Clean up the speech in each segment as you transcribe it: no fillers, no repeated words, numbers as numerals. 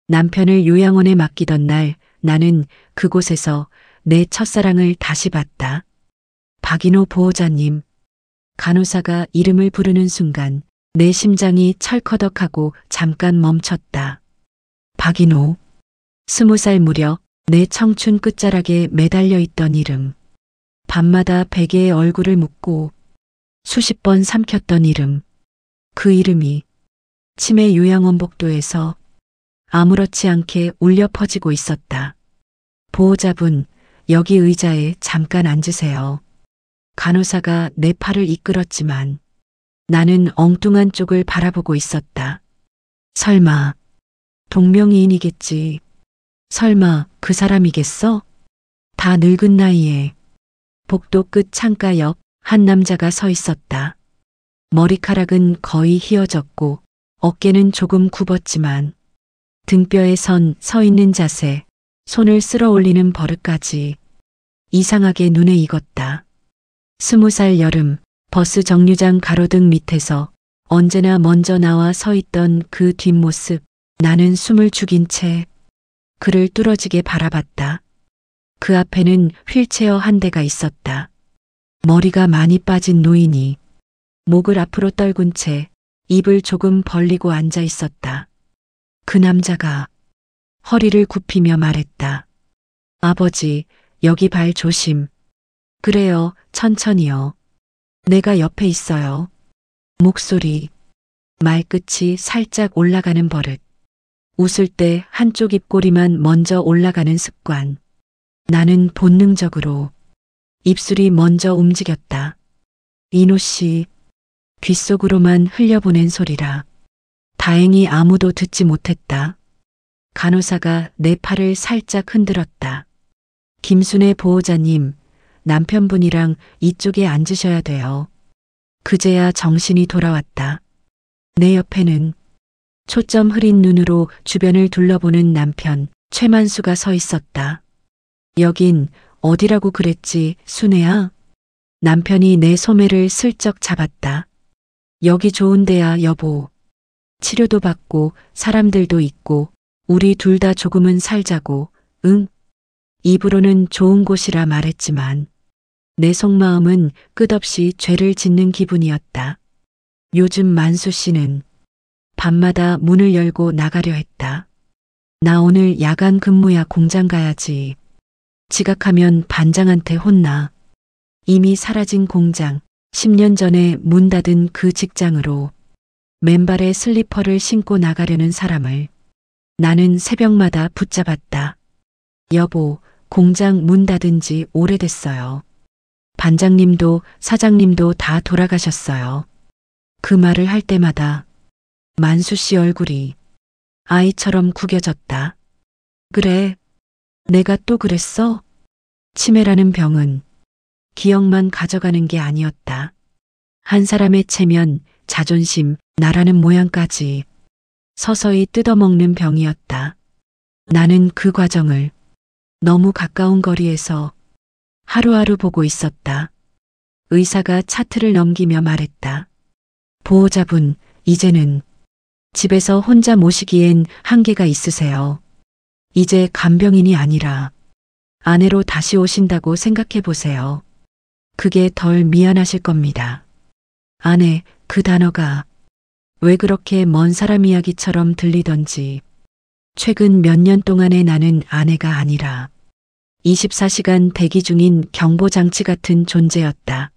남편을 요양원에 맡기던 날 나는 그곳에서 내 첫사랑을 다시 봤다. 박인호 보호자님. 간호사가 이름을 부르는 순간 내 심장이 철커덕하고 잠깐 멈췄다. 박인호. 20살 무렵 내 청춘 끝자락에 매달려 있던 이름. 밤마다 베개에 얼굴을 묻고 수십 번 삼켰던 이름. 그 이름이 치매 요양원 복도에서 아무렇지 않게 울려 퍼지고 있었다. 보호자분, 여기 의자에 잠깐 앉으세요. 간호사가 내 팔을 이끌었지만 나는 엉뚱한 쪽을 바라보고 있었다. 설마 동명이인이겠지. 설마 그 사람이겠어? 다 늙은 나이에. 복도 끝 창가 옆 한 남자가 서 있었다. 머리카락은 거의 휘어졌고 어깨는 조금 굽었지만 등뼈에 서 있는 자세, 손을 쓸어 올리는 버릇까지 이상하게 눈에 익었다. 20살 여름 버스 정류장 가로등 밑에서 언제나 먼저 나와 서 있던 그 뒷모습. 나는 숨을 죽인 채 그를 뚫어지게 바라봤다. 그 앞에는 휠체어 한 대가 있었다. 머리가 많이 빠진 노인이 목을 앞으로 떨군 채 입을 조금 벌리고 앉아 있었다. 그 남자가 허리를 굽히며 말했다. 아버지, 여기 발 조심. 그래요, 천천히요. 내가 옆에 있어요. 목소리, 말끝이 살짝 올라가는 버릇. 웃을 때 한쪽 입꼬리만 먼저 올라가는 습관. 나는 본능적으로 입술이 먼저 움직였다. 인호 씨, 귓속으로만 흘려보낸 소리라. 다행히 아무도 듣지 못했다. 간호사가 내 팔을 살짝 흔들었다. 김순애 보호자님, 남편분이랑 이쪽에 앉으셔야 돼요. 그제야 정신이 돌아왔다. 내 옆에는 초점 흐린 눈으로 주변을 둘러보는 남편 최만수가 서 있었다. 여긴 어디라고 그랬지, 순애야? 남편이 내 소매를 슬쩍 잡았다. 여기 좋은 데야, 여보. 치료도 받고 사람들도 있고 우리 둘 다 조금은 살자고. 응? 입으로는 좋은 곳이라 말했지만 내 속마음은 끝없이 죄를 짓는 기분이었다. 요즘 만수 씨는 밤마다 문을 열고 나가려 했다. 나 오늘 야간 근무야, 공장 가야지. 지각하면 반장한테 혼나. 이미 사라진 공장, 10년 전에 문 닫은 그 직장으로 맨발에 슬리퍼를 신고 나가려는 사람을 나는 새벽마다 붙잡았다. 여보, 공장 문 닫은 지 오래됐어요. 반장님도 사장님도 다 돌아가셨어요. 그 말을 할 때마다 만수 씨 얼굴이 아이처럼 구겨졌다. 그래, 내가 또 그랬어? 치매라는 병은 기억만 가져가는 게 아니었다. 한 사람의 체면, 자존심, 나라는 모양까지 서서히 뜯어먹는 병이었다. 나는 그 과정을 너무 가까운 거리에서 하루하루 보고 있었다. 의사가 차트를 넘기며 말했다. 보호자분, 이제는 집에서 혼자 모시기엔 한계가 있으세요. 이제 간병인이 아니라 아내로 다시 오신다고 생각해 보세요. 그게 덜 미안하실 겁니다. 아내, 그 단어가 왜 그렇게 먼 사람 이야기처럼 들리던지. 최근 몇 년 동안의 나는 아내가 아니라 24시간 대기 중인 경보장치 같은 존재였다.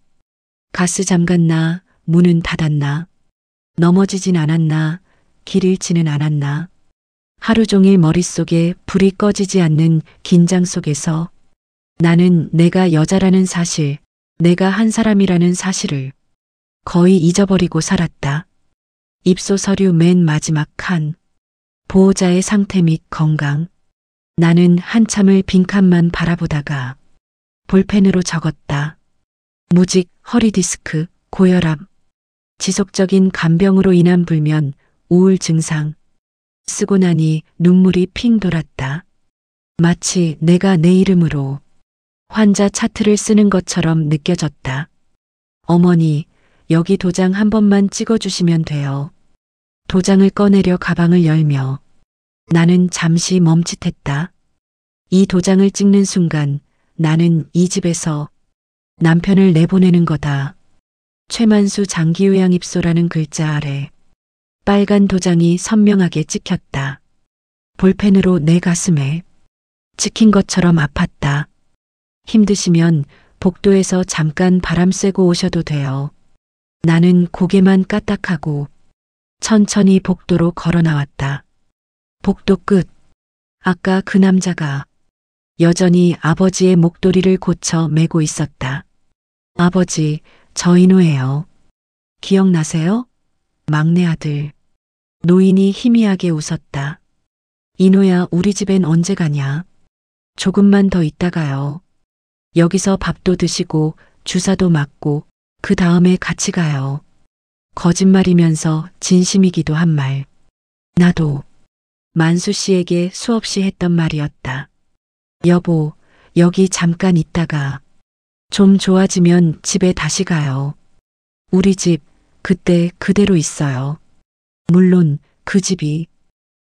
가스 잠갔나, 문은 닫았나, 넘어지진 않았나, 길 잃지는 않았나. 하루 종일 머릿속에 불이 꺼지지 않는 긴장 속에서 나는 내가 여자라는 사실, 내가 한 사람이라는 사실을 거의 잊어버리고 살았다. 입소 서류 맨 마지막 칸. 보호자의 상태 및 건강. 나는 한참을 빈칸만 바라보다가 볼펜으로 적었다. 무직, 허리디스크, 고혈압, 지속적인 간병으로 인한 불면, 우울 증상. 쓰고 나니 눈물이 핑 돌았다. 마치 내가 내 이름으로 환자 차트를 쓰는 것처럼 느껴졌다. 어머니, 여기 도장 한 번만 찍어주시면 돼요. 도장을 꺼내려 가방을 열며 나는 잠시 멈칫했다. 이 도장을 찍는 순간 나는 이 집에서 남편을 내보내는 거다. 최만수 장기요양 입소라는 글자 아래 빨간 도장이 선명하게 찍혔다. 볼펜으로 내 가슴에 찍힌 것처럼 아팠다. 힘드시면 복도에서 잠깐 바람 쐬고 오셔도 돼요. 나는 고개만 까딱하고 천천히 복도로 걸어 나왔다. 복도 끝. 아까 그 남자가 여전히 아버지의 목도리를 고쳐 매고 있었다. 아버지, 저 인호예요. 기억나세요? 막내 아들. 노인이 희미하게 웃었다. 인호야, 우리 집엔 언제 가냐? 조금만 더 있다가요. 여기서 밥도 드시고 주사도 맞고 그 다음에 같이 가요. 거짓말이면서 진심이기도 한 말. 나도 만수 씨에게 수없이 했던 말이었다. 여보, 여기 잠깐 있다가 좀 좋아지면 집에 다시 가요. 우리 집 그때 그대로 있어요. 물론 그 집이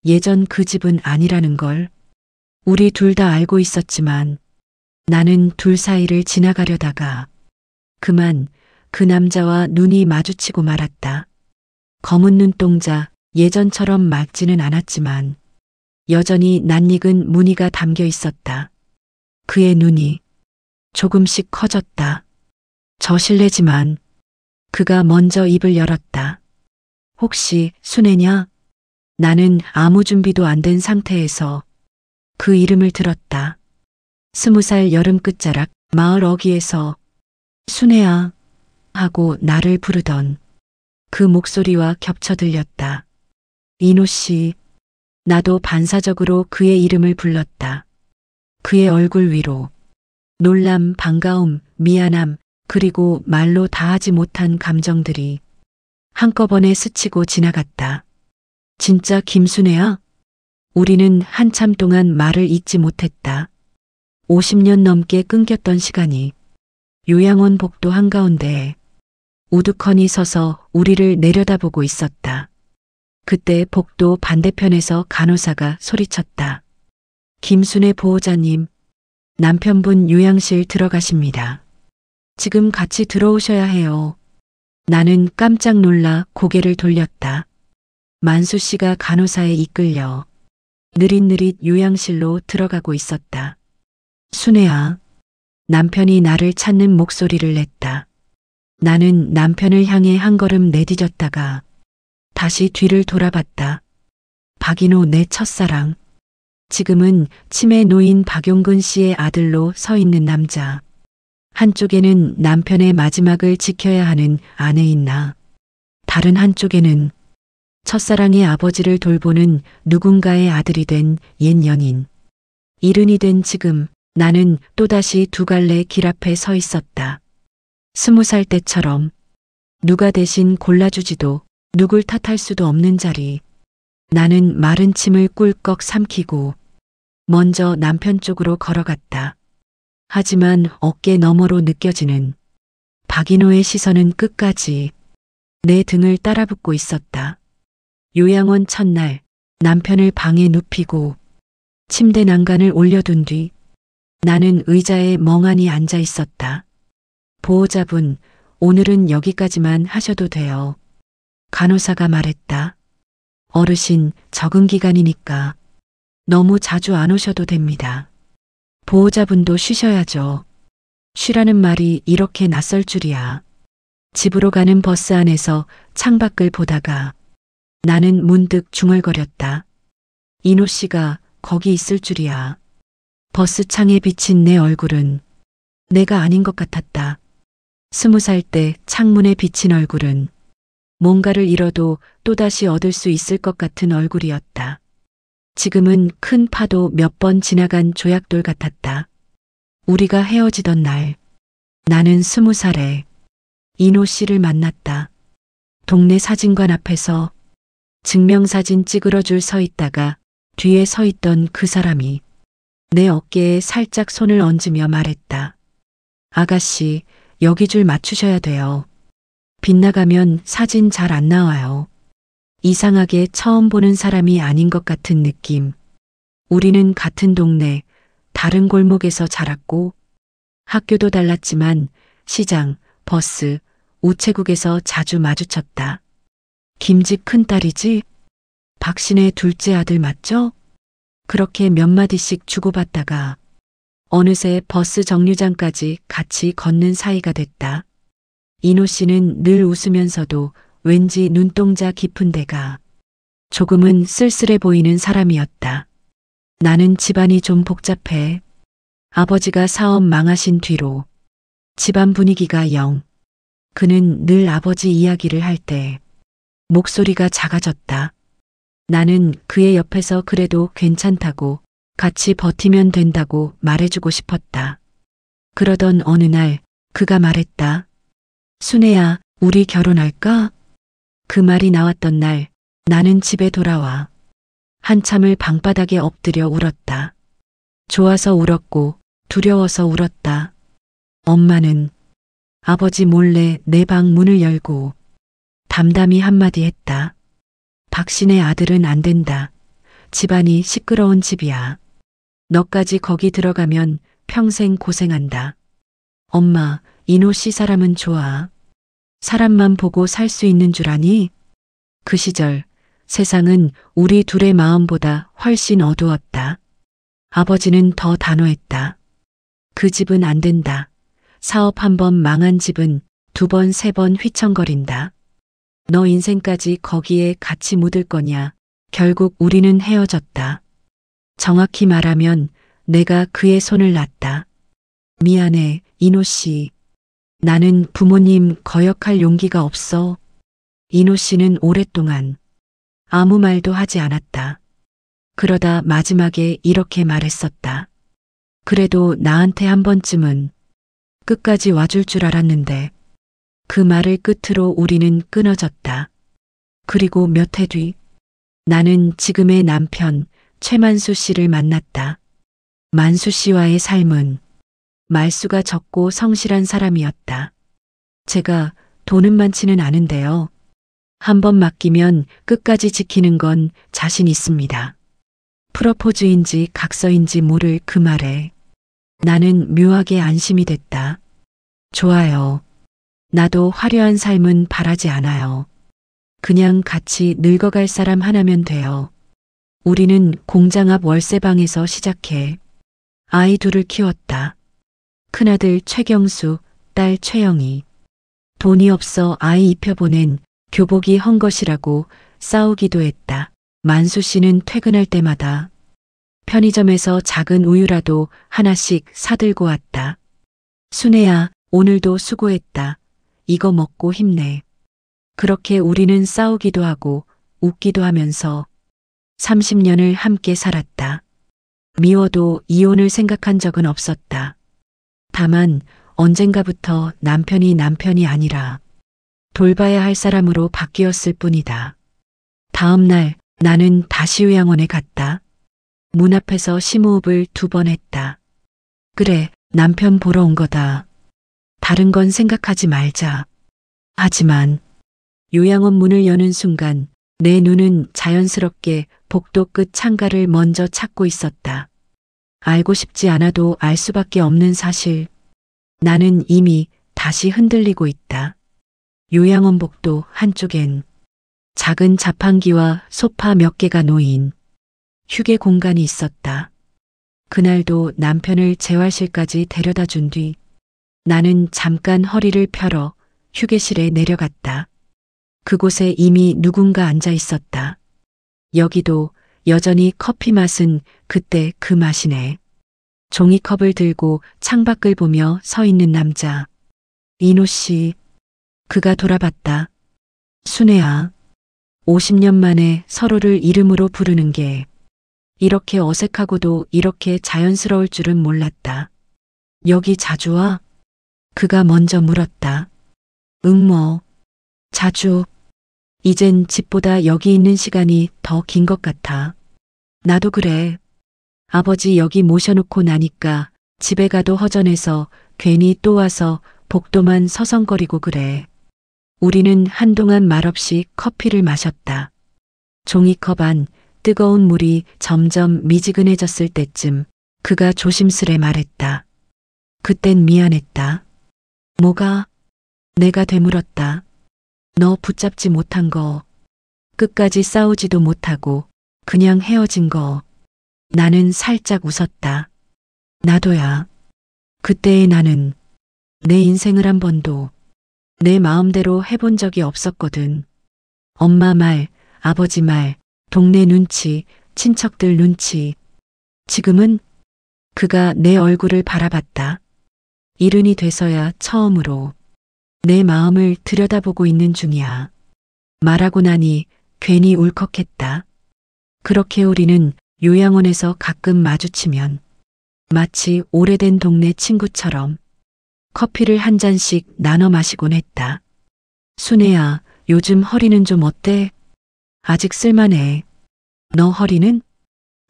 예전 그 집은 아니라는 걸 우리 둘 다 알고 있었지만 나는 둘 사이를 지나가려다가 그만 그 남자와 눈이 마주치고 말았다. 검은 눈동자, 예전처럼 맑지는 않았지만 여전히 낯익은 무늬가 담겨 있었다. 그의 눈이 조금씩 커졌다. 저 실례지만 그가 먼저 입을 열었다. 혹시 순애냐? 나는 아무 준비도 안 된 상태에서 그 이름을 들었다. 20살 여름 끝자락 마을 어귀에서 순애야 하고 나를 부르던 그 목소리와 겹쳐 들렸다. 인호 씨. 나도 반사적으로 그의 이름을 불렀다. 그의 얼굴 위로 놀람, 반가움, 미안함, 그리고 말로 다하지 못한 감정들이 한꺼번에 스치고 지나갔다. 진짜 김순애야? 우리는 한참 동안 말을 잇지 못했다. 50년 넘게 끊겼던 시간이 요양원 복도 한가운데에 우두커니 서서 우리를 내려다보고 있었다. 그때 복도 반대편에서 간호사가 소리쳤다. 김순애 보호자님, 남편분 요양실 들어가십니다. 지금 같이 들어오셔야 해요. 나는 깜짝 놀라 고개를 돌렸다. 만수 씨가 간호사에 이끌려 느릿느릿 요양실로 들어가고 있었다. 순애야. 남편이 나를 찾는 목소리를 냈다. 나는 남편을 향해 한 걸음 내디뎠다가 다시 뒤를 돌아봤다. 박인호 내 첫사랑. 지금은 치매 노인 박용근 씨의 아들로 서 있는 남자. 한쪽에는 남편의 마지막을 지켜야 하는 아내인 나. 다른 한쪽에는 첫사랑의 아버지를 돌보는 누군가의 아들이 된 옛 연인. 이른이 된 지금 나는 또다시 두 갈래 길 앞에 서 있었다. 20살 때처럼 누가 대신 골라주지도 누굴 탓할 수도 없는 자리. 나는 마른 침을 꿀꺽 삼키고 먼저 남편 쪽으로 걸어갔다. 하지만 어깨 너머로 느껴지는 박인호의 시선은 끝까지 내 등을 따라붙고 있었다. 요양원 첫날 남편을 방에 눕히고 침대 난간을 올려둔 뒤 나는 의자에 멍하니 앉아 있었다. 보호자분, 오늘은 여기까지만 하셔도 돼요. 간호사가 말했다. 어르신, 적응 기간이니까 너무 자주 안 오셔도 됩니다. 보호자분도 쉬셔야죠. 쉬라는 말이 이렇게 낯설 줄이야. 집으로 가는 버스 안에서 창밖을 보다가 나는 문득 중얼거렸다. 인호 씨가 거기 있을 줄이야. 버스 창에 비친 내 얼굴은 내가 아닌 것 같았다. 20살 때 창문에 비친 얼굴은 뭔가를 잃어도 또다시 얻을 수 있을 것 같은 얼굴이었다. 지금은 큰 파도 몇 번 지나간 조약돌 같았다. 우리가 헤어지던 날, 나는 20살에 인호 씨를 만났다. 동네 사진관 앞에서 증명사진 찍으러 줄 서 있다가 뒤에 서 있던 그 사람이 내 어깨에 살짝 손을 얹으며 말했다. 아가씨, 여기 줄 맞추셔야 돼요. 빗나가면 사진 잘 안 나와요. 이상하게 처음 보는 사람이 아닌 것 같은 느낌. 우리는 같은 동네, 다른 골목에서 자랐고 학교도 달랐지만 시장, 버스, 우체국에서 자주 마주쳤다. 김집 큰딸이지? 박신의 둘째 아들 맞죠? 그렇게 몇 마디씩 주고받다가 어느새 버스 정류장까지 같이 걷는 사이가 됐다. 인호 씨는 늘 웃으면서도 왠지 눈동자 깊은 데가 조금은 쓸쓸해 보이는 사람이었다. 나는 집안이 좀 복잡해. 아버지가 사업 망하신 뒤로 집안 분위기가 영. 그는 늘 아버지 이야기를 할 때 목소리가 작아졌다. 나는 그의 옆에서 그래도 괜찮다고 같이 버티면 된다고 말해주고 싶었다. 그러던 어느 날 그가 말했다. 순애야, 우리 결혼할까? 그 말이 나왔던 날 나는 집에 돌아와 한참을 방바닥에 엎드려 울었다. 좋아서 울었고 두려워서 울었다. 엄마는 아버지 몰래 내 방 문을 열고 담담히 한마디 했다. 박신의 아들은 안 된다. 집안이 시끄러운 집이야. 너까지 거기 들어가면 평생 고생한다. 엄마, 인호 씨 사람은 좋아. 사람만 보고 살 수 있는 줄 아니? 그 시절 세상은 우리 둘의 마음보다 훨씬 어두웠다. 아버지는 더 단호했다. 그 집은 안 된다. 사업 한 번 망한 집은 두 번, 세 번 휘청거린다. 너 인생까지 거기에 같이 묻을 거냐. 결국 우리는 헤어졌다. 정확히 말하면 내가 그의 손을 놨다. 미안해, 인호 씨. 나는 부모님 거역할 용기가 없어. 인호 씨는 오랫동안 아무 말도 하지 않았다. 그러다 마지막에 이렇게 말했었다. 그래도 나한테 한 번쯤은 끝까지 와줄 줄 알았는데. 그 말을 끝으로 우리는 끊어졌다. 그리고 몇 해 뒤 나는 지금의 남편 최만수 씨를 만났다. 만수 씨와의 삶은 말수가 적고 성실한 사람이었다. 제가 돈은 많지는 않은데요. 한 번 맡기면 끝까지 지키는 건 자신 있습니다. 프로포즈인지 각서인지 모를 그 말에 나는 묘하게 안심이 됐다. 좋아요. 나도 화려한 삶은 바라지 않아요. 그냥 같이 늙어갈 사람 하나면 돼요. 우리는 공장 앞 월세방에서 시작해 아이 둘을 키웠다. 큰아들 최경수, 딸 최영희. 돈이 없어 아이 입혀보낸 교복이 헌 것이라고 싸우기도 했다. 만수 씨는 퇴근할 때마다 편의점에서 작은 우유라도 하나씩 사들고 왔다. 순애야, 오늘도 수고했다. 이거 먹고 힘내. 그렇게 우리는 싸우기도 하고 웃기도 하면서 30년을 함께 살았다. 미워도 이혼을 생각한 적은 없었다. 다만 언젠가부터 남편이 아니라 돌봐야 할 사람으로 바뀌었을 뿐이다. 다음 날 나는 다시 요양원에 갔다. 문 앞에서 심호흡을 2번 했다. 그래, 남편 보러 온 거다. 다른 건 생각하지 말자. 하지만 요양원 문을 여는 순간 내 눈은 자연스럽게 복도 끝 창가를 먼저 찾고 있었다. 알고 싶지 않아도 알 수밖에 없는 사실. 나는 이미 다시 흔들리고 있다. 요양원 복도 한쪽엔 작은 자판기와 소파 몇 개가 놓인 휴게 공간이 있었다. 그날도 남편을 재활실까지 데려다 준 뒤 나는 잠깐 허리를 펴러 휴게실에 내려갔다. 그곳에 이미 누군가 앉아 있었다. 여기도 여전히 커피 맛은 그때 그 맛이네. 종이컵을 들고 창밖을 보며 서 있는 남자. 인호 씨. 그가 돌아봤다. 순애야. 50년 만에 서로를 이름으로 부르는 게 이렇게 어색하고도 이렇게 자연스러울 줄은 몰랐다. 여기 자주 와? 그가 먼저 물었다. 응 뭐. 자주. 이젠 집보다 여기 있는 시간이 더 긴 것 같아. 나도 그래. 아버지 여기 모셔놓고 나니까 집에 가도 허전해서 괜히 또 와서 복도만 서성거리고 그래. 우리는 한동안 말없이 커피를 마셨다. 종이컵 안 뜨거운 물이 점점 미지근해졌을 때쯤 그가 조심스레 말했다. 그땐 미안했다. 뭐가? 내가 되물었다. 너 붙잡지 못한 거, 끝까지 싸우지도 못하고 그냥 헤어진 거. 나는 살짝 웃었다. 나도야. 그때의 나는 내 인생을 한 번도 내 마음대로 해본 적이 없었거든. 엄마 말, 아버지 말, 동네 눈치, 친척들 눈치. 지금은 그가 내 얼굴을 바라봤다. 이른이 돼서야 처음으로 내 마음을 들여다보고 있는 중이야. 말하고 나니 괜히 울컥했다. 그렇게 우리는 요양원에서 가끔 마주치면 마치 오래된 동네 친구처럼 커피를 한 잔씩 나눠 마시곤 했다. 순애야, 요즘 허리는 좀 어때? 아직 쓸만해. 너 허리는?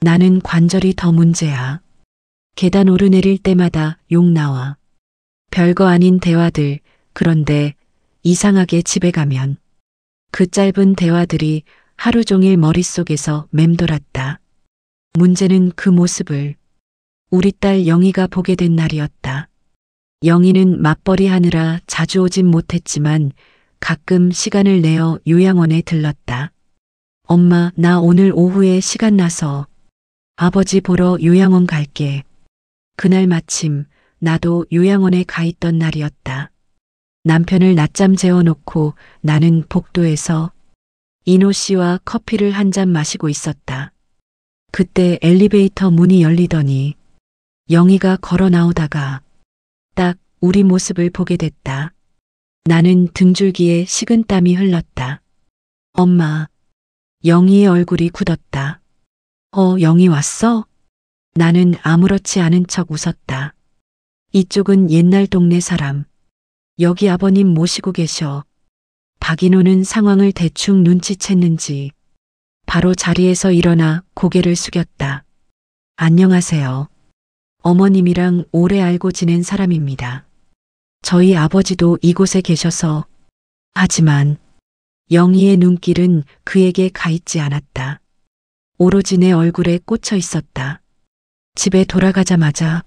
나는 관절이 더 문제야. 계단 오르내릴 때마다 욕 나와. 별거 아닌 대화들, 그런데 이상하게 집에 가면 그 짧은 대화들이 하루 종일 머릿속에서 맴돌았다. 문제는 그 모습을 우리 딸 영희가 보게 된 날이었다. 영희는 맞벌이 하느라 자주 오진 못했지만 가끔 시간을 내어 요양원에 들렀다. 엄마, 나 오늘 오후에 시간 나서 아버지 보러 요양원 갈게. 그날 마침 나도 요양원에 가 있던 날이었다. 남편을 낮잠 재워놓고 나는 복도에서 인호 씨와 커피를 한 잔 마시고 있었다. 그때 엘리베이터 문이 열리더니 영희가 걸어 나오다가 딱 우리 모습을 보게 됐다. 나는 등줄기에 식은땀이 흘렀다. 엄마, 영희의 얼굴이 굳었다. 영희 왔어? 나는 아무렇지 않은 척 웃었다. 이쪽은 옛날 동네 사람. 여기 아버님 모시고 계셔. 박인호는 상황을 대충 눈치챘는지 바로 자리에서 일어나 고개를 숙였다. 안녕하세요. 어머님이랑 오래 알고 지낸 사람입니다. 저희 아버지도 이곳에 계셔서. 하지만 영희의 눈길은 그에게 가 있지 않았다. 오로지 내 얼굴에 꽂혀 있었다. 집에 돌아가자마자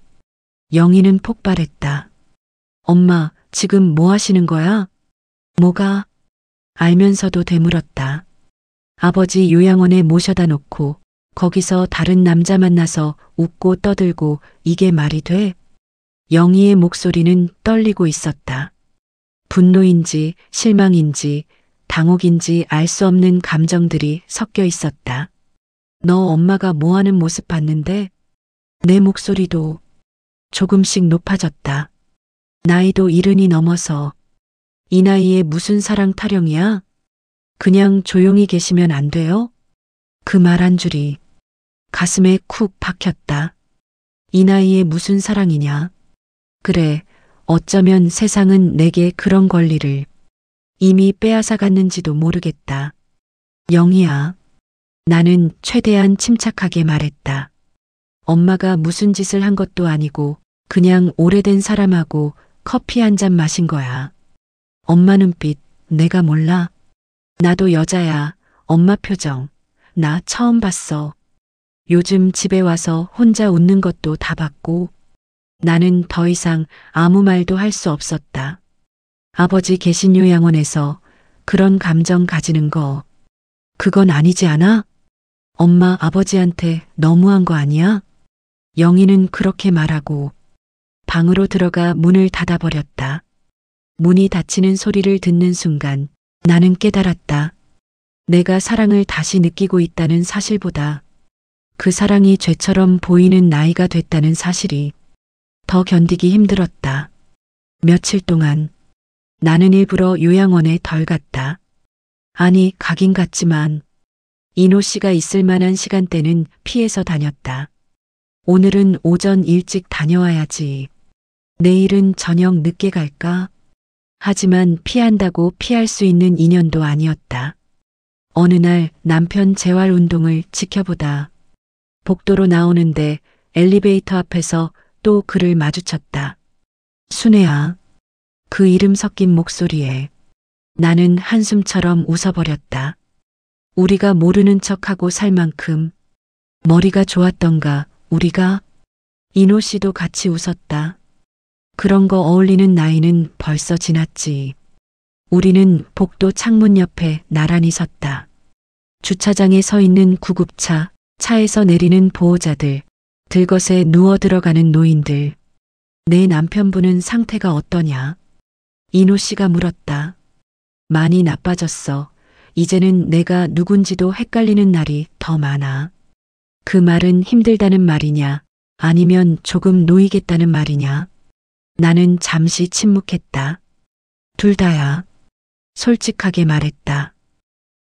영희는 폭발했다. 엄마, 지금 뭐 하시는 거야? 뭐가? 알면서도 되물었다. 아버지 요양원에 모셔다 놓고 거기서 다른 남자 만나서 웃고 떠들고 이게 말이 돼? 영희의 목소리는 떨리고 있었다. 분노인지 실망인지 당혹인지 알 수 없는 감정들이 섞여 있었다. 너 엄마가 뭐 하는 모습 봤는데? 내 목소리도 조금씩 높아졌다. 나이도 70이 넘어서 이 나이에 무슨 사랑 타령이야? 그냥 조용히 계시면 안 돼요? 그 말 한 줄이 가슴에 쿡 박혔다. 이 나이에 무슨 사랑이냐? 그래, 어쩌면 세상은 내게 그런 권리를 이미 빼앗아 갔는지도 모르겠다. 영희야, 나는 최대한 침착하게 말했다. 엄마가 무슨 짓을 한 것도 아니고 그냥 오래된 사람하고 커피 한 잔 마신 거야. 엄마 눈빛 내가 몰라? 나도 여자야. 엄마 표정 나 처음 봤어. 요즘 집에 와서 혼자 웃는 것도 다 봤고 나는 더 이상 아무 말도 할 수 없었다. 아버지 계신 요양원에서 그런 감정 가지는 거 그건 아니지 않아? 엄마 아버지한테 너무한 거 아니야? 영희는 그렇게 말하고 방으로 들어가 문을 닫아버렸다. 문이 닫히는 소리를 듣는 순간 나는 깨달았다. 내가 사랑을 다시 느끼고 있다는 사실보다 그 사랑이 죄처럼 보이는 나이가 됐다는 사실이 더 견디기 힘들었다. 며칠 동안 나는 일부러 요양원에 덜 갔다. 아니, 가긴 갔지만 인호 씨가 있을 만한 시간대는 피해서 다녔다. 오늘은 오전 일찍 다녀와야지. 내일은 저녁 늦게 갈까? 하지만 피한다고 피할 수 있는 인연도 아니었다. 어느 날 남편 재활 운동을 지켜보다 복도로 나오는데 엘리베이터 앞에서 또 그를 마주쳤다. 순애야. 그 이름 섞인 목소리에 나는 한숨처럼 웃어버렸다. 우리가 모르는 척하고 살 만큼 머리가 좋았던가, 우리가? 인호 씨도 같이 웃었다. 그런 거 어울리는 나이는 벌써 지났지. 우리는 복도 창문 옆에 나란히 섰다. 주차장에 서 있는 구급차, 차에서 내리는 보호자들, 들것에 누워 들어가는 노인들. 내 남편분은 상태가 어떠냐? 인호 씨가 물었다. 많이 나빠졌어. 이제는 내가 누군지도 헷갈리는 날이 더 많아. 그 말은 힘들다는 말이냐? 아니면 조금 놓이겠다는 말이냐? 나는 잠시 침묵했다. 둘 다야. 솔직하게 말했다.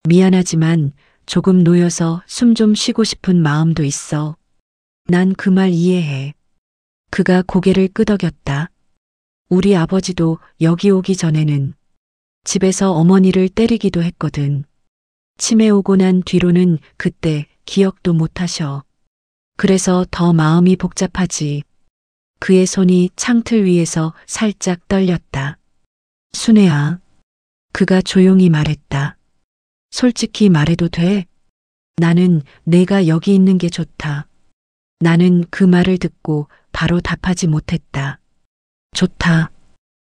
미안하지만 조금 놓여서 숨 좀 쉬고 싶은 마음도 있어. 난 그 말 이해해. 그가 고개를 끄덕였다. 우리 아버지도 여기 오기 전에는 집에서 어머니를 때리기도 했거든. 치매 오고 난 뒤로는 그때 기억도 못 하셔. 그래서 더 마음이 복잡하지. 그의 손이 창틀 위에서 살짝 떨렸다. 순애야. 그가 조용히 말했다. 솔직히 말해도 돼? 나는 내가 여기 있는 게 좋다. 나는 그 말을 듣고 바로 답하지 못했다. 좋다.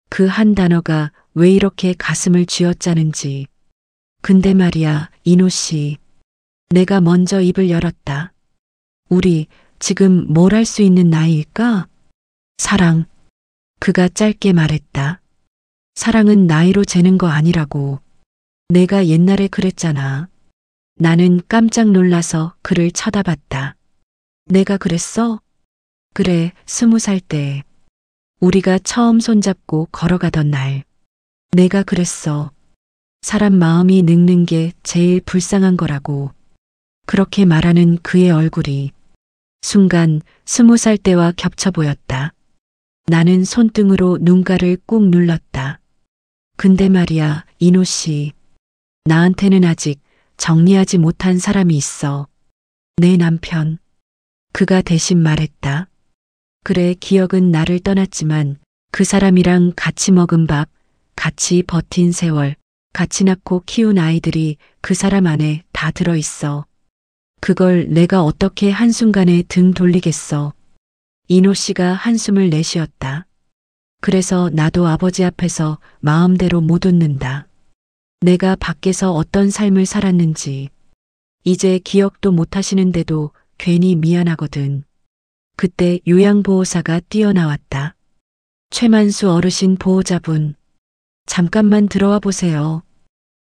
그 한 단어가 왜 이렇게 가슴을 쥐어짜는지. 근데 말이야, 인호 씨. 내가 먼저 입을 열었다. 우리 지금 뭘 할 수 있는 나이일까? 사랑. 그가 짧게 말했다. 사랑은 나이로 재는 거 아니라고. 내가 옛날에 그랬잖아. 나는 깜짝 놀라서 그를 쳐다봤다. 내가 그랬어? 그래, 20살 때. 우리가 처음 손잡고 걸어가던 날. 내가 그랬어. 사람 마음이 늙는 게 제일 불쌍한 거라고. 그렇게 말하는 그의 얼굴이 순간 20살 때와 겹쳐 보였다. 나는 손등으로 눈가를 꾹 눌렀다. 근데 말이야, 인호 씨. 나한테는 아직 정리하지 못한 사람이 있어. 내 남편. 그가 대신 말했다. 그래, 기억은 나를 떠났지만 그 사람이랑 같이 먹은 밥, 같이 버틴 세월, 같이 낳고 키운 아이들이 그 사람 안에 다 들어있어. 그걸 내가 어떻게 한순간에 등 돌리겠어. 인호 씨가 한숨을 내쉬었다. 그래서 나도 아버지 앞에서 마음대로 못 웃는다. 내가 밖에서 어떤 삶을 살았는지 이제 기억도 못 하시는데도 괜히 미안하거든. 그때 요양보호사가 뛰어나왔다. 최만수 어르신 보호자분. 잠깐만 들어와 보세요.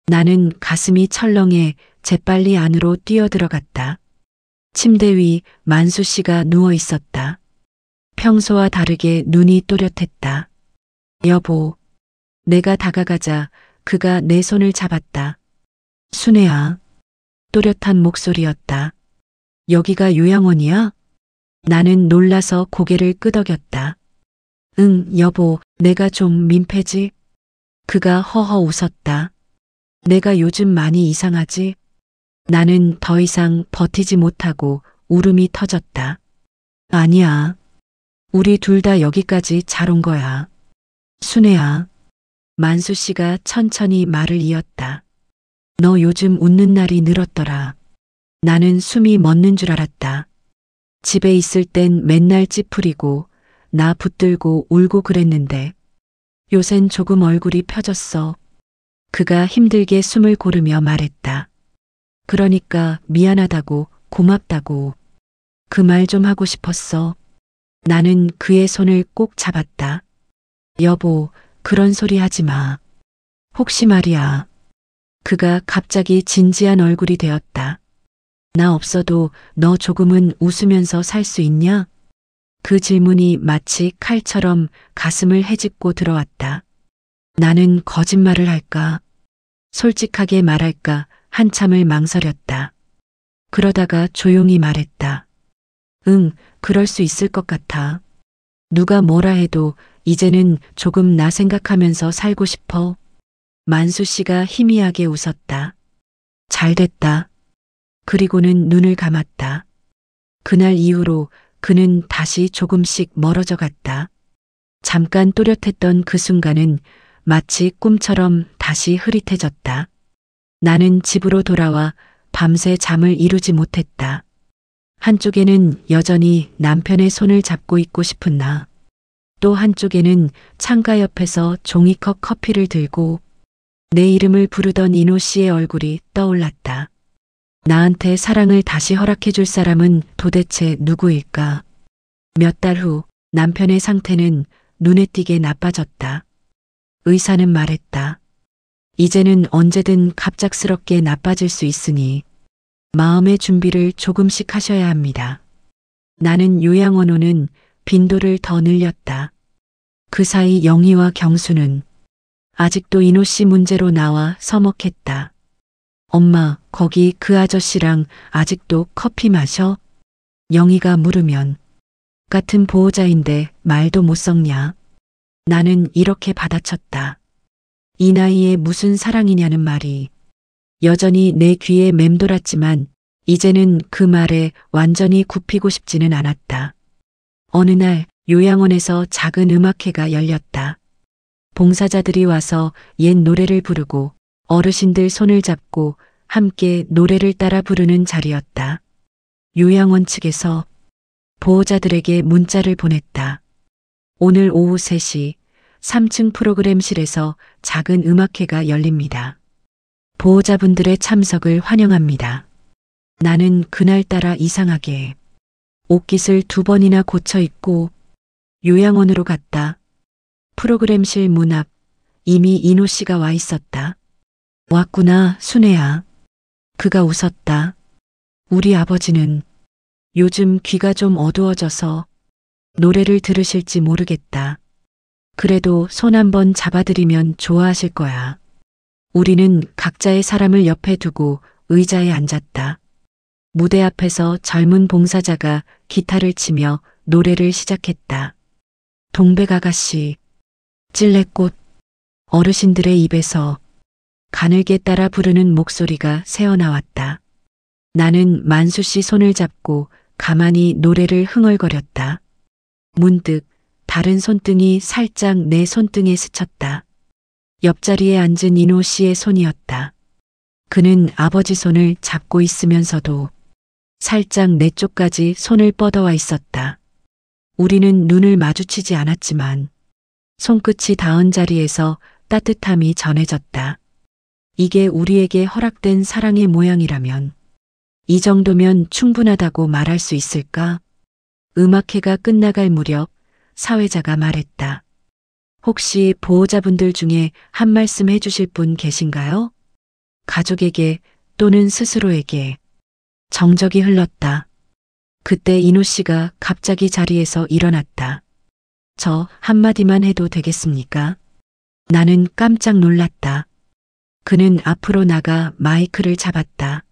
나는 가슴이 철렁해 재빨리 안으로 뛰어들어갔다. 침대 위 만수 씨가 누워 있었다. 평소와 다르게 눈이 또렷했다. 여보. 내가 다가가자 그가 내 손을 잡았다. 순애야. 또렷한 목소리였다. 여기가 요양원이야? 나는 놀라서 고개를 끄덕였다. 응, 여보, 내가 좀 민폐지? 그가 허허 웃었다. 내가 요즘 많이 이상하지? 나는 더 이상 버티지 못하고 울음이 터졌다. 아니야. 우리 둘 다 여기까지 잘 온 거야. 순애야. 만수 씨가 천천히 말을 이었다. 너 요즘 웃는 날이 늘었더라. 나는 숨이 멎는 줄 알았다. 집에 있을 땐 맨날 찌푸리고 나 붙들고 울고 그랬는데 요샌 조금 얼굴이 펴졌어. 그가 힘들게 숨을 고르며 말했다. 그러니까 미안하다고, 고맙다고. 그 말 좀 하고 싶었어. 나는 그의 손을 꼭 잡았다. 여보, 그런 소리 하지 마. 혹시 말이야. 그가 갑자기 진지한 얼굴이 되었다. 나 없어도 너 조금은 웃으면서 살 수 있냐? 그 질문이 마치 칼처럼 가슴을 헤집고 들어왔다. 나는 거짓말을 할까? 솔직하게 말할까? 한참을 망설였다. 그러다가 조용히 말했다. 응, 그럴 수 있을 것 같아. 누가 뭐라 해도 이제는 조금 나 생각하면서 살고 싶어. 만수 씨가 희미하게 웃었다. 잘 됐다. 그리고는 눈을 감았다. 그날 이후로 그는 다시 조금씩 멀어져 갔다. 잠깐 또렷했던 그 순간은 마치 꿈처럼 다시 흐릿해졌다. 나는 집으로 돌아와 밤새 잠을 이루지 못했다. 한쪽에는 여전히 남편의 손을 잡고 있고 싶은 나. 또 한쪽에는 창가 옆에서 종이컵 커피를 들고 내 이름을 부르던 인호 씨의 얼굴이 떠올랐다. 나한테 사랑을 다시 허락해 줄 사람은 도대체 누구일까? 몇 달 후 남편의 상태는 눈에 띄게 나빠졌다. 의사는 말했다. 이제는 언제든 갑작스럽게 나빠질 수 있으니 마음의 준비를 조금씩 하셔야 합니다. 나는 요양원호는 빈도를 더 늘렸다. 그 사이 영희와 경수는 아직도 인호 씨 문제로 나와 서먹했다. 엄마, 거기 그 아저씨랑 아직도 커피 마셔? 영희가 물으면 같은 보호자인데 말도 못 섞냐? 나는 이렇게 받아쳤다. 이 나이에 무슨 사랑이냐는 말이 여전히 내 귀에 맴돌았지만 이제는 그 말에 완전히 굽히고 싶지는 않았다. 어느 날 요양원에서 작은 음악회가 열렸다. 봉사자들이 와서 옛 노래를 부르고 어르신들 손을 잡고 함께 노래를 따라 부르는 자리였다. 요양원 측에서 보호자들에게 문자를 보냈다. 오늘 오후 3시 3층 프로그램실에서 작은 음악회가 열립니다. 보호자분들의 참석을 환영합니다. 나는 그날따라 이상하게 옷깃을 2번이나 고쳐 입고 요양원으로 갔다. 프로그램실 문 앞 이미 인호 씨가 와 있었다. 왔구나, 순애야. 그가 웃었다. 우리 아버지는 요즘 귀가 좀 어두워져서 노래를 들으실지 모르겠다. 그래도 손 한번 잡아드리면 좋아하실 거야. 우리는 각자의 사람을 옆에 두고 의자에 앉았다. 무대 앞에서 젊은 봉사자가 기타를 치며 노래를 시작했다. 동백아가씨, 찔레꽃. 어르신들의 입에서 가늘게 따라 부르는 목소리가 새어나왔다. 나는 만수 씨 손을 잡고 가만히 노래를 흥얼거렸다. 문득 다른 손등이 살짝 내 손등에 스쳤다. 옆자리에 앉은 인호 씨의 손이었다. 그는 아버지 손을 잡고 있으면서도 살짝 내 쪽까지 손을 뻗어와 있었다. 우리는 눈을 마주치지 않았지만 손끝이 닿은 자리에서 따뜻함이 전해졌다. 이게 우리에게 허락된 사랑의 모양이라면 이 정도면 충분하다고 말할 수 있을까? 음악회가 끝나갈 무렵 사회자가 말했다. 혹시 보호자분들 중에 한 말씀 해주실 분 계신가요? 가족에게 또는 스스로에게. 정적이 흘렀다. 그때 인호 씨가 갑자기 자리에서 일어났다. 저 한마디만 해도 되겠습니까? 나는 깜짝 놀랐다. 그는 앞으로 나가 마이크를 잡았다.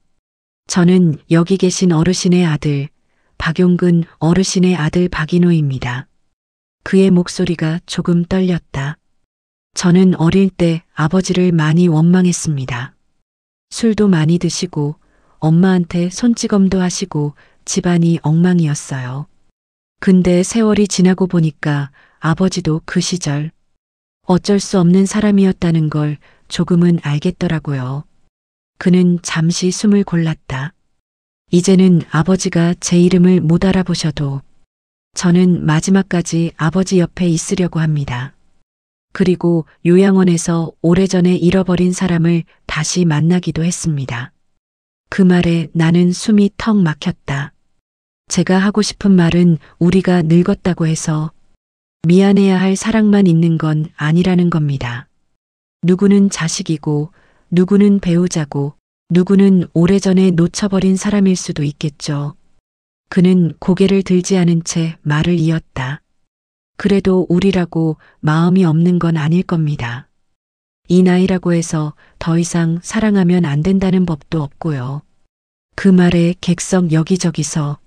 저는 여기 계신 어르신의 아들, 박용근 어르신의 아들 박인호입니다. 그의 목소리가 조금 떨렸다. 저는 어릴 때 아버지를 많이 원망했습니다. 술도 많이 드시고 엄마한테 손찌검도 하시고 집안이 엉망이었어요. 근데 세월이 지나고 보니까 아버지도 그 시절 어쩔 수 없는 사람이었다는 걸 조금은 알겠더라고요. 그는 잠시 숨을 골랐다. 이제는 아버지가 제 이름을 못 알아보셔도 저는 마지막까지 아버지 옆에 있으려고 합니다. 그리고 요양원에서 오래전에 잃어버린 사람을 다시 만나기도 했습니다. 그 말에 나는 숨이 턱 막혔다. 제가 하고 싶은 말은 우리가 늙었다고 해서 미안해야 할 사랑만 있는 건 아니라는 겁니다. 누구는 자식이고 누구는 배우자고 누구는 오래전에 놓쳐버린 사람일 수도 있겠죠. 그는 고개를 들지 않은 채 말을 이었다. 그래도 우리라고 마음이 없는 건 아닐 겁니다. 이 나이라고 해서 더 이상 사랑하면 안 된다는 법도 없고요. 그 말에 객석 여기저기서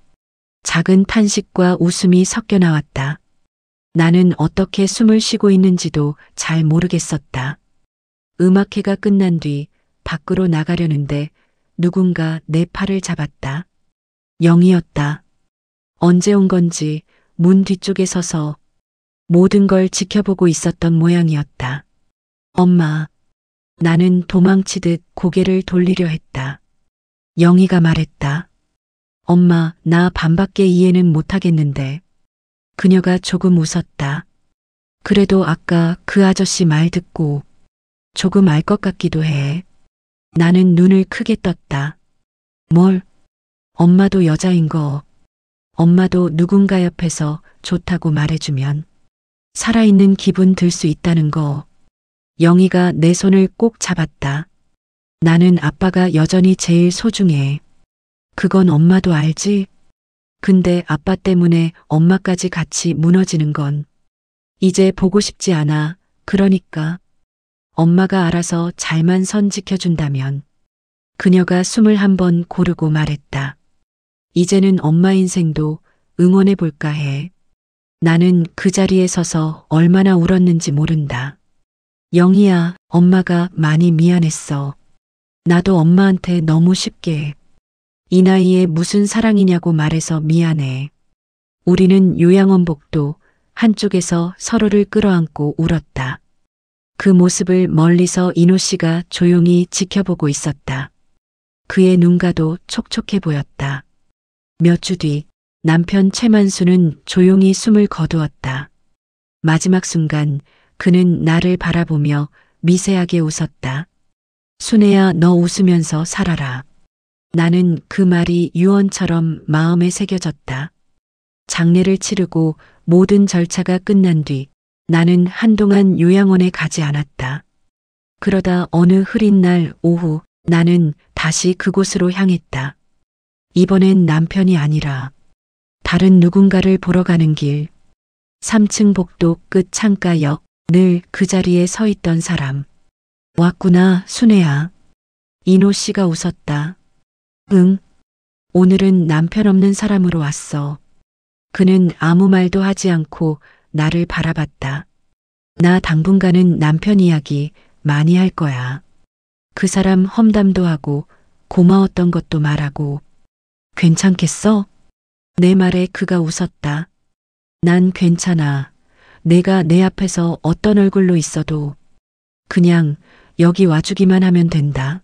작은 탄식과 웃음이 섞여 나왔다. 나는 어떻게 숨을 쉬고 있는지도 잘 모르겠었다. 음악회가 끝난 뒤 밖으로 나가려는데 누군가 내 팔을 잡았다. 영희였다. 언제 온 건지 문 뒤쪽에 서서 모든 걸 지켜보고 있었던 모양이었다. 엄마. 나는 도망치듯 고개를 돌리려 했다. 영희가 말했다. 엄마, 나 반밖에 이해는 못하겠는데. 그녀가 조금 웃었다. 그래도 아까 그 아저씨 말 듣고 조금 알 것 같기도 해. 나는 눈을 크게 떴다. 뭘? 엄마도 여자인 거. 엄마도 누군가 옆에서 좋다고 말해주면 살아있는 기분 들 수 있다는 거. 영희가 내 손을 꼭 잡았다. 나는 아빠가 여전히 제일 소중해. 그건 엄마도 알지? 근데 아빠 때문에 엄마까지 같이 무너지는 건 이제 보고 싶지 않아. 그러니까 엄마가 알아서 잘만 선 지켜준다면. 그녀가 숨을 한번 고르고 말했다. 이제는 엄마 인생도 응원해 볼까 해. 나는 그 자리에 서서 얼마나 울었는지 모른다. 영희야, 엄마가 많이 미안했어. 나도 엄마한테 너무 쉽게 이 나이에 무슨 사랑이냐고 말해서 미안해. 우리는 요양원복도 한쪽에서 서로를 끌어안고 울었다. 그 모습을 멀리서 인호 씨가 조용히 지켜보고 있었다. 그의 눈가도 촉촉해 보였다. 몇 주 뒤 남편 최만수는 조용히 숨을 거두었다. 마지막 순간 그는 나를 바라보며 미세하게 웃었다. 순애야, 너 웃으면서 살아라. 나는 그 말이 유언처럼 마음에 새겨졌다. 장례를 치르고 모든 절차가 끝난 뒤 나는 한동안 요양원에 가지 않았다. 그러다 어느 흐린 날 오후 나는 다시 그곳으로 향했다. 이번엔 남편이 아니라 다른 누군가를 보러 가는 길. 3층 복도 끝 창가역, 늘 그 자리에 서 있던 사람. 왔구나, 순애야. 인호 씨가 웃었다. 응. 오늘은 남편 없는 사람으로 왔어. 그는 아무 말도 하지 않고 나를 바라봤다. 나 당분간은 남편 이야기 많이 할 거야. 그 사람 험담도 하고 고마웠던 것도 말하고. 괜찮겠어? 내 말에 그가 웃었다. 난 괜찮아. 내가 내 앞에서 어떤 얼굴로 있어도 그냥 여기 와주기만 하면 된다.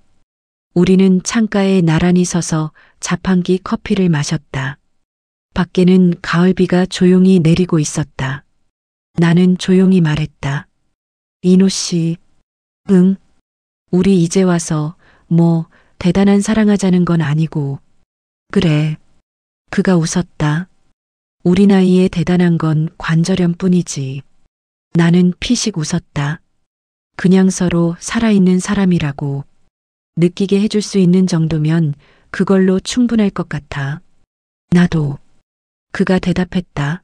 우리는 창가에 나란히 서서 자판기 커피를 마셨다. 밖에는 가을비가 조용히 내리고 있었다. 나는 조용히 말했다. 인호 씨, 응. 우리 이제 와서 뭐 대단한 사랑하자는 건 아니고. 그래. 그가 웃었다. 우리 나이에 대단한 건 관절염 뿐이지. 나는 피식 웃었다. 그냥 서로 살아있는 사람이라고 느끼게 해줄 수 있는 정도면 그걸로 충분할 것 같아. 나도. 그가 대답했다.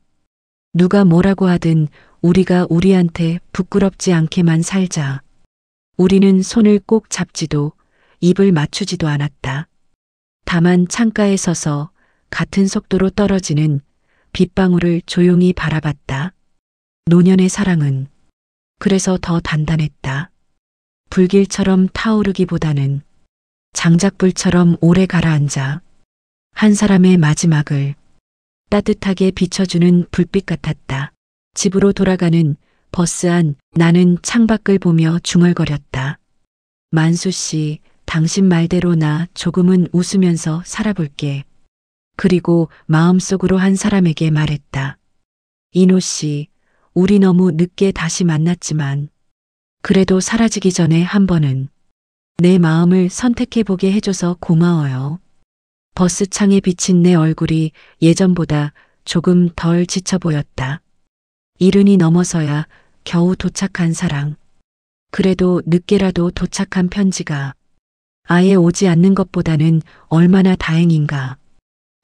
누가 뭐라고 하든 우리가 우리한테 부끄럽지 않게만 살자. 우리는 손을 꼭 잡지도 입을 맞추지도 않았다. 다만 창가에 서서 같은 속도로 떨어지는 빗방울을 조용히 바라봤다. 노년의 사랑은 그래서 더 단단했다. 불길처럼 타오르기보다는 장작불처럼 오래 가라앉아 한 사람의 마지막을 따뜻하게 비춰주는 불빛 같았다. 집으로 돌아가는 버스 안 나는 창밖을 보며 중얼거렸다. 만수 씨, 당신 말대로 나 조금은 웃으면서 살아볼게. 그리고 마음속으로 한 사람에게 말했다. 인호 씨, 우리 너무 늦게 다시 만났지만 그래도 사라지기 전에 한 번은 내 마음을 선택해보게 해줘서 고마워요. 버스 창에 비친 내 얼굴이 예전보다 조금 덜 지쳐 보였다. 이른이 넘어서야 겨우 도착한 사랑. 그래도 늦게라도 도착한 편지가 아예 오지 않는 것보다는 얼마나 다행인가.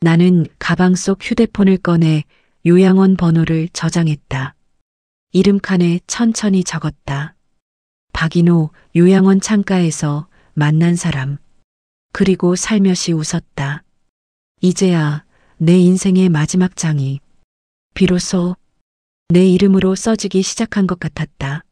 나는 가방 속 휴대폰을 꺼내 요양원 번호를 저장했다. 이름칸에 천천히 적었다. 박인호 요양원 창가에서 만난 사람. 그리고 살며시 웃었다. 이제야 내 인생의 마지막 장이 비로소 내 이름으로 써지기 시작한 것 같았다.